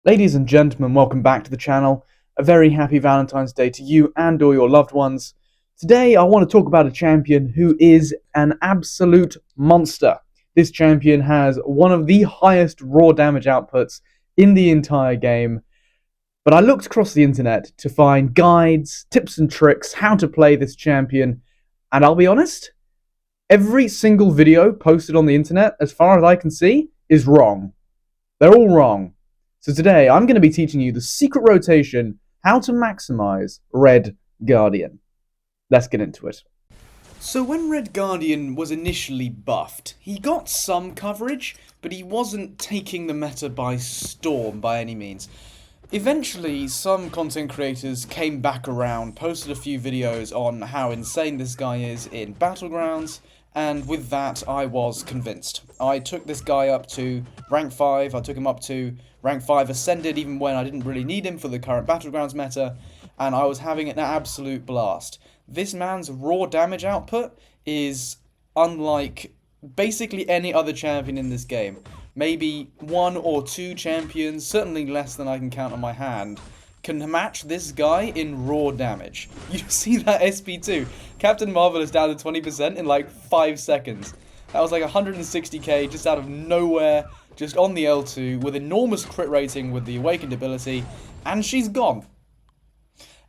Ladies and gentlemen, welcome back to the channel. A very happy Valentine's Day to you and all your loved ones. Today I want to talk about a champion who is an absolute monster. This champion has one of the highest raw damage outputs in the entire game. But I looked across the internet to find guides, tips and tricks, how to play this champion. And I'll be honest, every single video posted on the internet, as far as I can see, is wrong. They're all wrong. So today, I'm going to be teaching you the secret rotation, how to maximize Red Guardian. Let's get into it. So when Red Guardian was initially buffed, he got some coverage, but he wasn't taking the meta by storm by any means. Eventually, some content creators came back around, posted a few videos on how insane this guy is in Battlegrounds, and with that, I was convinced. I took this guy up to rank 5, I took him up to rank 5 Ascended even when I didn't really need him for the current Battlegrounds meta, and I was having an absolute blast. This man's raw damage output is unlike basically any other champion in this game. Maybe one or two champions, certainly less than I can count on my hand, can match this guy in raw damage. You see that SP2? Captain Marvel is down to 20% in like 5 seconds. That was like 160k just out of nowhere, just on the L2, with enormous crit rating with the Awakened ability, and she's gone.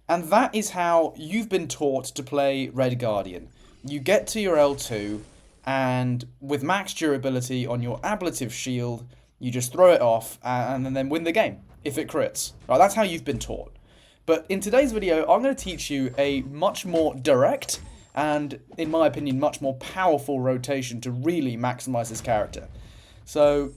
And that is how you've been taught to play Red Guardian. You get to your L2, and with max durability on your ablative shield, you just throw it off and then win the game, if it crits. Right, that's how you've been taught. But in today's video, I'm going to teach you a much more direct and, in my opinion, much more powerful rotation to really maximize this character. So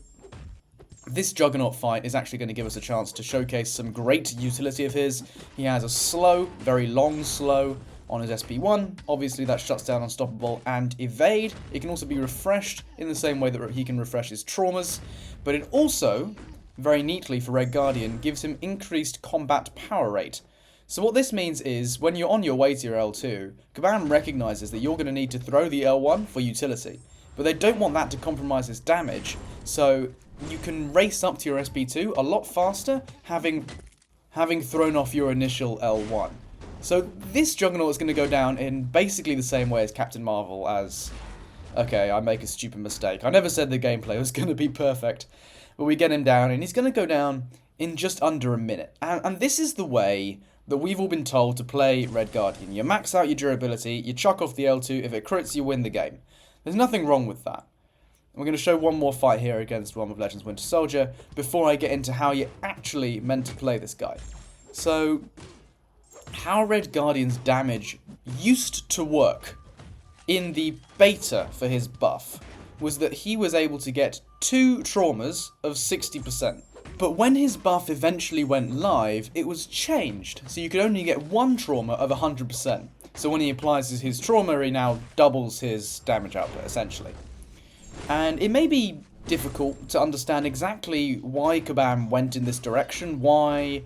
this Juggernaut fight is actually going to give us a chance to showcase some great utility of his. He has a slow, very long slow on his SP1. Obviously that shuts down Unstoppable and Evade. It can also be refreshed in the same way that he can refresh his traumas. But it also, very neatly for Red Guardian, gives him increased combat power rate. So what this means is, when you're on your way to your L2, Kabam recognizes that you're going to need to throw the L1 for utility. But they don't want that to compromise his damage, so you can race up to your SP2 a lot faster, having thrown off your initial L1. So this Juggernaut is going to go down in basically the same way as Captain Marvel as... Okay, I make a stupid mistake. I never said the gameplay was going to be perfect. But we get him down, and he's going to go down in just under a minute. And this is the way that we've all been told to play Red Guardian. You max out your durability, you chuck off the L2, if it crits, you win the game. There's nothing wrong with that. We're going to show one more fight here against one of Legends Winter Soldier before I get into how you're actually meant to play this guy. So, how Red Guardian's damage used to work in the beta for his buff was that he was able to get 2 traumas of 60%. But when his buff eventually went live, it was changed, so you could only get 1 trauma of 100%. So when he applies his trauma, he now doubles his damage output, essentially. And it may be difficult to understand exactly why Kabam went in this direction, why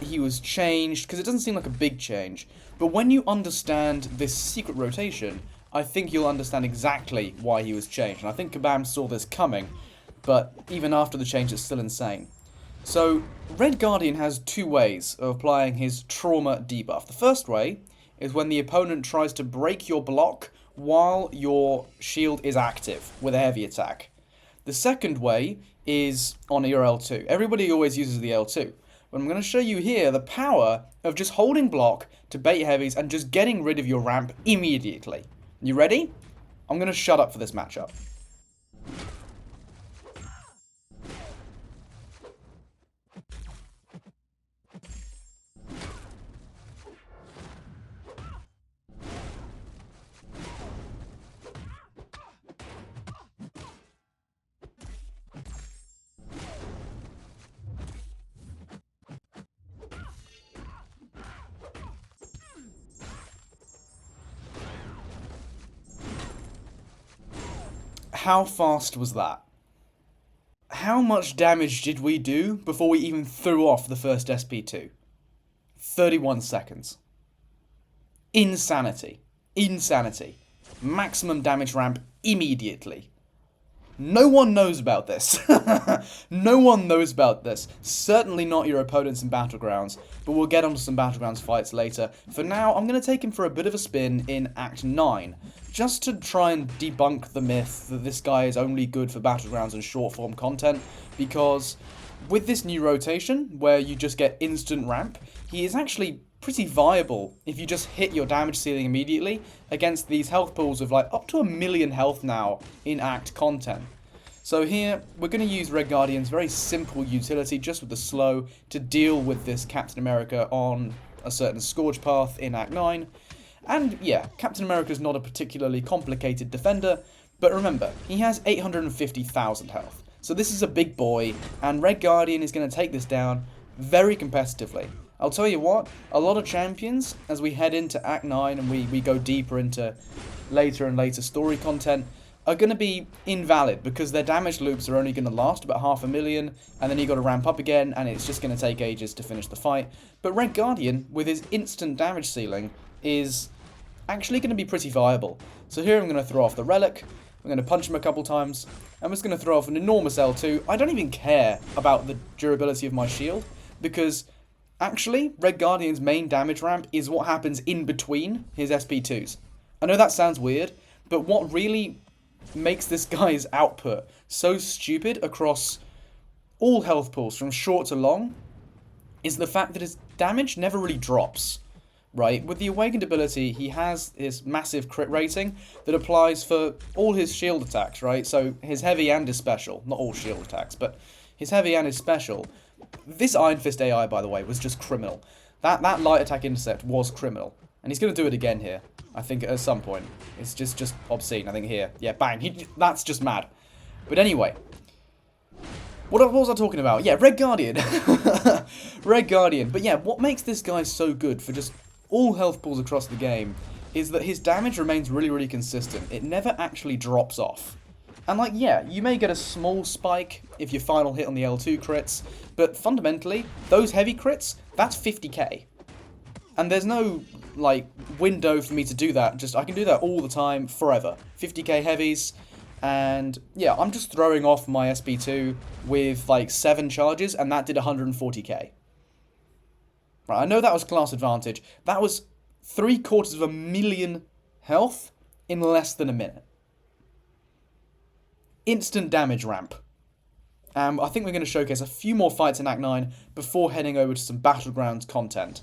he was changed, because it doesn't seem like a big change. But when you understand this secret rotation, I think you'll understand exactly why he was changed. And I think Kabam saw this coming, but even after the change, it's still insane. So, Red Guardian has 2 ways of applying his trauma debuff. The first way is when the opponent tries to break your block while your shield is active with a heavy attack. The second way is on your L2. Everybody always uses the L2. But I'm going to show you here the power of just holding block to bait heavies and just getting rid of your ramp immediately. You ready? I'm going to shut up for this matchup. How fast was that? How much damage did we do before we even threw off the first SP2? 31 seconds. Insanity. Insanity. Maximum damage ramp immediately. No one knows about this. No one knows about this. Certainly not your opponents in Battlegrounds, but we'll get onto some Battlegrounds fights later. For now, I'm going to take him for a bit of a spin in Act 9, just to try and debunk the myth that this guy is only good for Battlegrounds and short-form content, because with this new rotation, where you just get instant ramp, he is actually pretty viable if you just hit your damage ceiling immediately against these health pools of like up to 1,000,000 health now in Act content. So here, we're going to use Red Guardian's very simple utility, just with the slow, to deal with this Captain America on a certain Scourge path in Act 9. And yeah, Captain America's not a particularly complicated defender, but remember, he has 850,000 health. So this is a big boy, and Red Guardian is going to take this down very competitively. I'll tell you what, a lot of champions, as we head into Act 9 and we go deeper into later and later story content, are going to be invalid because their damage loops are only going to last about 500,000, and then you got to ramp up again, and it's just going to take ages to finish the fight. But Red Guardian, with his instant damage ceiling, is actually going to be pretty viable. So here I'm going to throw off the Relic, I'm going to punch him a couple times, I'm just going to throw off an enormous L2. I don't even care about the durability of my shield, because actually, Red Guardian's main damage ramp is what happens in between his SP2s. I know that sounds weird, but what really makes this guy's output so stupid across all health pools, from short to long, is the fact that his damage never really drops, right? With the Awakened ability, he has his massive crit rating that applies for all his shield attacks, right? So his heavy and his special, not all shield attacks, but his heavy and his special. This Iron Fist AI, by the way, was just criminal. That light attack intercept was criminal. And he's going to do it again here, I think, at some point. It's just obscene, I think, here. Yeah, bang. That's just mad. But anyway, what was I talking about? Yeah, Red Guardian. Red Guardian. But yeah, what makes this guy so good for just all health pools across the game is that his damage remains really, really consistent. It never actually drops off. And like, yeah, you may get a small spike if your final hit on the L2 crits, but fundamentally, those heavy crits, that's 50k. And there's no, like, window for me to do that. I can do that all the time, forever. 50k heavies, and yeah, I'm just throwing off my SP2 with, like, 7 charges, and that did 140k. Right, I know that was class advantage. That was 750,000 health in less than a minute. Instant damage ramp. I think we're going to showcase a few more fights in Act 9 before heading over to some Battlegrounds content.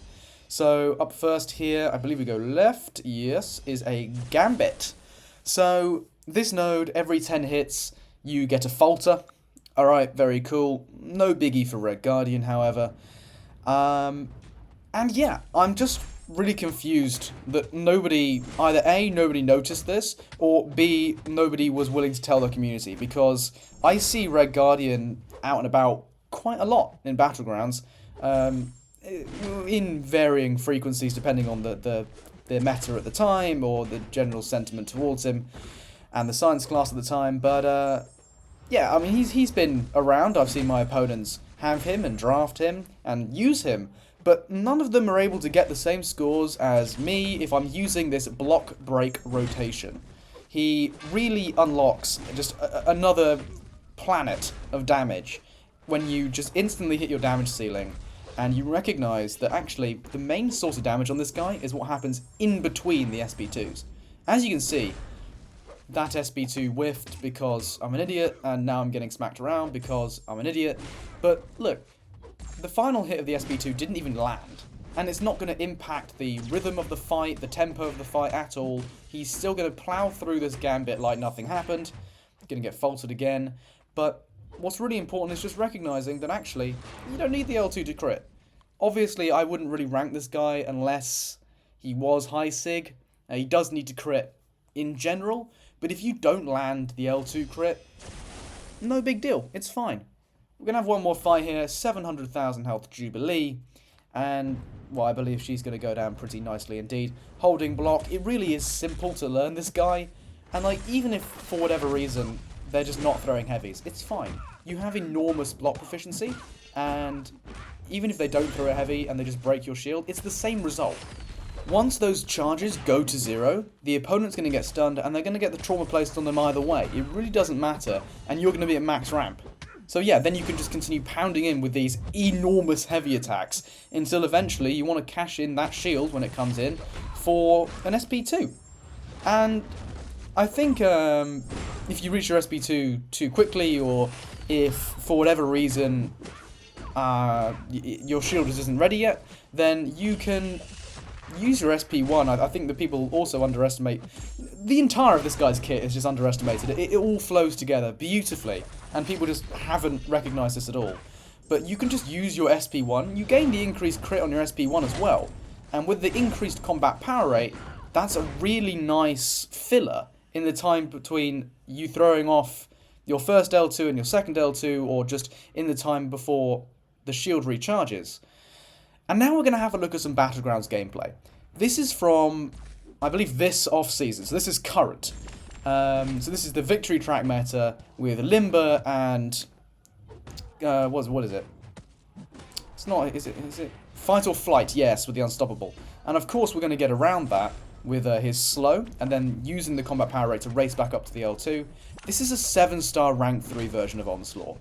So up first here, I believe we go left, yes, is a Gambit. So this node, every 10 hits, you get a falter. Alright, very cool. No biggie for Red Guardian, however. And yeah, I'm just really confused that either A, nobody noticed this, or B, nobody was willing to tell the community, because I see Red Guardian out and about quite a lot in Battlegrounds, in varying frequencies depending on the meta at the time, or the general sentiment towards him, and the science class at the time, but yeah, I mean, he's been around. I've seen my opponents have him and draft him and use him, but none of them are able to get the same scores as me if I'm using this block break rotation. He really unlocks just another planet of damage when you just instantly hit your damage ceiling, and you recognize that actually the main source of damage on this guy is what happens in between the SP2s. As you can see, that SP2 whiffed because I'm an idiot, and now I'm getting smacked around because I'm an idiot. But look, the final hit of the SP2 didn't even land, and it's not going to impact the rhythm of the fight, the tempo of the fight at all. He's still going to plow through this Gambit like nothing happened, going to get faltered again, but what's really important is just recognizing that actually, you don't need the L2 to crit. Obviously, I wouldn't really rank this guy unless he was high sig. He does need to crit in general, but if you don't land the L2 crit, no big deal, it's fine. We're going to have one more fight here, 700,000 health Jubilee, and, well, I believe she's going to go down pretty nicely indeed. Holding block, it really is simple to learn this guy, and like, even if for whatever reason they're just not throwing heavies, it's fine. You have enormous block proficiency, and even if they don't throw a heavy and they just break your shield, it's the same result. Once those charges go to 0, the opponent's going to get stunned and they're going to get the trauma placed on them either way. It really doesn't matter, and you're going to be at max ramp. So yeah, then you can just continue pounding in with these enormous heavy attacks until eventually you want to cash in that shield when it comes in for an SP2. And I think if you reach your SP2 too quickly, or if for whatever reason your shield isn't ready yet, then you can use your SP1. I think that people also underestimate. The entire of this guy's kit is just underestimated. It all flows together beautifully, and people just haven't recognised this at all. But you can just use your SP1. You gain the increased crit on your SP1 as well. And with the increased combat power rate, that's a really nice filler in the time between you throwing off your first L2 and your second L2, or just in the time before the shield recharges. And now we're going to have a look at some Battlegrounds gameplay. This is from, I believe, this off-season, so this is current. So this is the victory track meta with Limber and, what is it? It's not, is it? Fight or Flight, yes, with the Unstoppable. And of course we're going to get around that with his slow, and then using the combat power rate to race back up to the L2. This is a 7-star rank 3 version of Onslaught.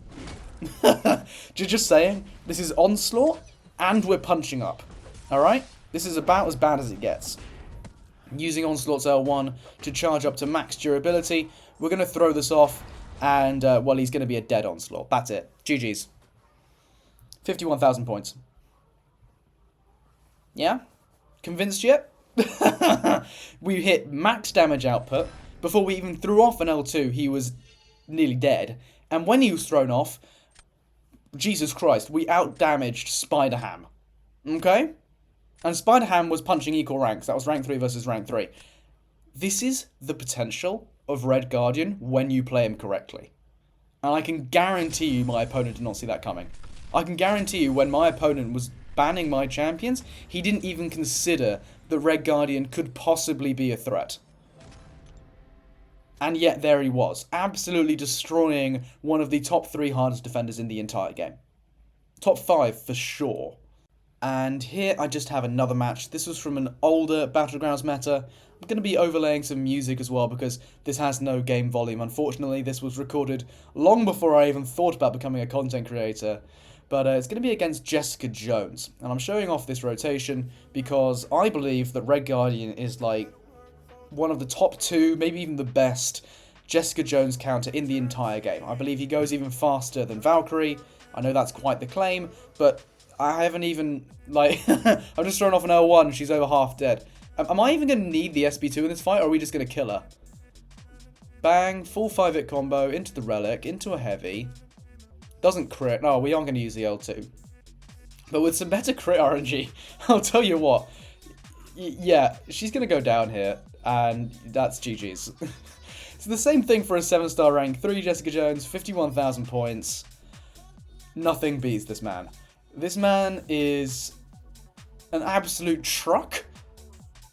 Just saying, this is Onslaught, and we're punching up. Alright? This is about as bad as it gets. Using Onslaught's L1 to charge up to max durability. We're going to throw this off, and, well, he's going to be a dead Onslaught. That's it. GG's. 51,000 points. Yeah? Convinced yet? We hit max damage output. Before we even threw off an L2, he was nearly dead. And when he was thrown off, Jesus Christ, we out-damaged Spider-Ham. Okay? And Spider-Ham was punching equal ranks. That was rank 3 versus rank 3. This is the potential of Red Guardian when you play him correctly. And I can guarantee you my opponent did not see that coming. I can guarantee you when my opponent was banning my champions, he didn't even consider that Red Guardian could possibly be a threat. And yet there he was, absolutely destroying one of the top 3 hardest defenders in the entire game. Top 5 for sure. And here I just have another match. This was from an older Battlegrounds meta. I'm going to be overlaying some music as well because this has no game volume. Unfortunately, this was recorded long before I even thought about becoming a content creator. But it's going to be against Jessica Jones. And I'm showing off this rotation because I believe that Red Guardian is like one of the top 2, maybe even the best Jessica Jones counter in the entire game. I believe he goes even faster than Valkyrie. I know that's quite the claim, but I haven't even, like, I've just thrown off an L1 and she's over half dead. Am I even going to need the SP2 in this fight, or are we just going to kill her? Bang, full 5-hit combo, into the Relic, into a heavy. Doesn't crit. No, we aren't going to use the L2. But with some better crit RNG, I'll tell you what. Yeah, she's going to go down here, and that's GG's. So the same thing for a 7-star rank 3 Jessica Jones, 51,000 points. Nothing beats this man. This man is an absolute truck,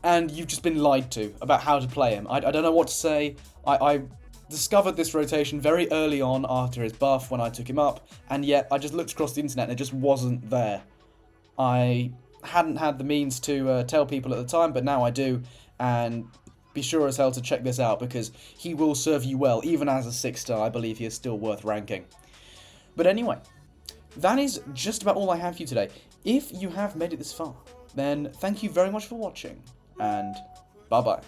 and you've just been lied to about how to play him. I don't know what to say. I discovered this rotation very early on after his buff when I took him up, and yet I just looked across the internet and it just wasn't there. I hadn't had the means to tell people at the time, but now I do, and be sure as hell to check this out because he will serve you well. Even as a 6-star, I believe he is still worth ranking. But anyway, that is just about all I have for you today. If you have made it this far, then thank you very much for watching, and bye-bye.